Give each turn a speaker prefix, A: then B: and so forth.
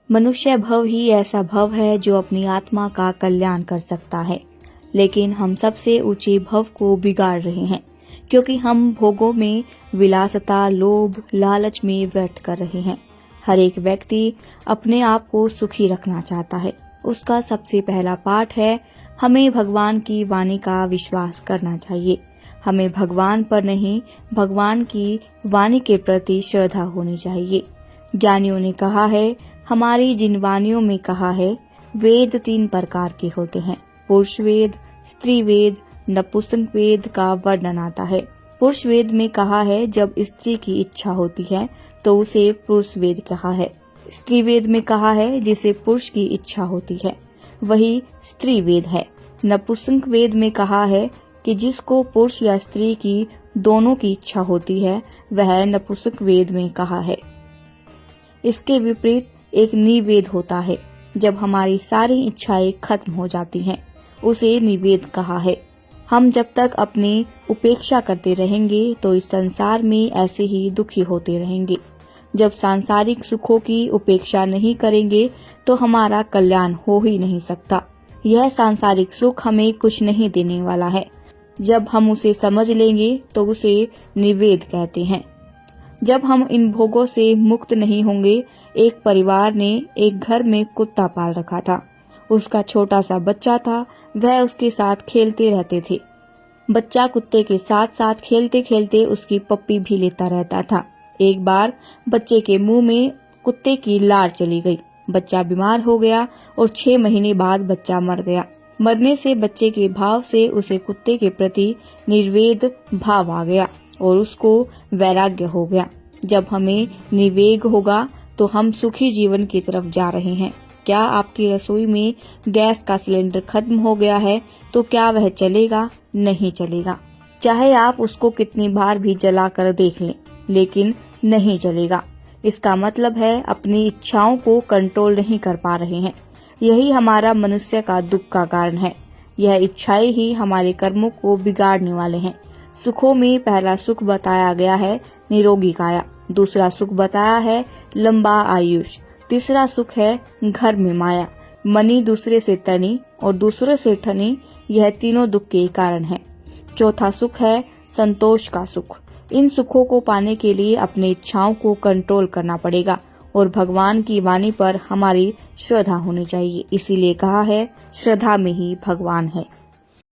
A: मनुष्य भव ही ऐसा भव है जो अपनी आत्मा का कल्याण कर सकता है, लेकिन हम सबसे ऊंचे भव को बिगाड़ रहे हैं क्योंकि हम भोगों में विलासता, लोभ, लालच में व्यर्थ कर रहे हैं। हर एक व्यक्ति अपने आप को सुखी रखना चाहता है। उसका सबसे पहला पाठ है, हमें भगवान की वाणी का विश्वास करना चाहिए। हमें भगवान पर नहीं, भगवान की वाणी के प्रति श्रद्धा होनी चाहिए। ज्ञानियों ने कहा है, हमारी जिन वाणियों में कहा है, वेद 3 प्रकार के होते हैं। पुरुष वेद, स्त्री वेद, नपुंसक वेद का वर्णन आता है। पुरुष वेद में कहा है, जब स्त्री की इच्छा होती है तो उसे पुरुष वेद कहा है। स्त्री वेद में कहा है, जिसे पुरुष की इच्छा होती है वही स्त्री वेद है। नपुंसक वेद में कहा है कि जिसको पुरुष या स्त्री की दोनों की इच्छा होती है वह नपुंसक वेद में कहा है। इसके विपरीत एक निवेद होता है, जब हमारी सारी इच्छाएं खत्म हो जाती हैं, उसे निवेद कहा है। हम जब तक अपनी उपेक्षा करते रहेंगे तो इस संसार में ऐसे ही दुखी होते रहेंगे। जब सांसारिक सुखों की उपेक्षा नहीं करेंगे तो हमारा कल्याण हो ही नहीं सकता। यह सांसारिक सुख हमें कुछ नहीं देने वाला है। जब हम उसे समझ लेंगे तो उसे निवेद कहते हैं। जब हम इन भोगों से मुक्त नहीं होंगे। एक परिवार ने एक घर में कुत्ता पाल रखा था। उसका छोटा सा बच्चा था, वह उसके साथ खेलते रहते थे। बच्चा कुत्ते के साथ साथ खेलते खेलते उसकी पप्पी भी लेता रहता था। एक बार बच्चे के मुंह में कुत्ते की लार चली गई। बच्चा बीमार हो गया और 6 महीने बाद बच्चा मर गया। मरने से बच्चे के भाव से उसे कुत्ते के प्रति निर्वेद भाव आ गया और उसको वैराग्य हो गया। जब हमें निवेग होगा तो हम सुखी जीवन की तरफ जा रहे हैं। क्या आपकी रसोई में गैस का सिलेंडर खत्म हो गया है तो क्या वह चलेगा? नहीं चलेगा। चाहे आप उसको कितनी बार भी जला कर देख लें, लेकिन नहीं चलेगा। इसका मतलब है अपनी इच्छाओं को कंट्रोल नहीं कर पा रहे हैं। यही हमारा मनुष्य का दुख का कारण है। यह इच्छाएं ही हमारे कर्मों को बिगाड़ने वाले हैं। सुखों में पहला सुख बताया गया है निरोगी काया, दूसरा सुख बताया है लंबा आयुष, तीसरा सुख है घर में माया, मनी दूसरे से तनी और दूसरे से ठनी, यह तीनों दुख के कारण है। चौथा सुख है संतोष का सुख। इन सुखों को पाने के लिए अपनी इच्छाओं को कंट्रोल करना पड़ेगा और भगवान की वाणी पर हमारी श्रद्धा होनी चाहिए। इसीलिए कहा है, श्रद्धा में ही भगवान है।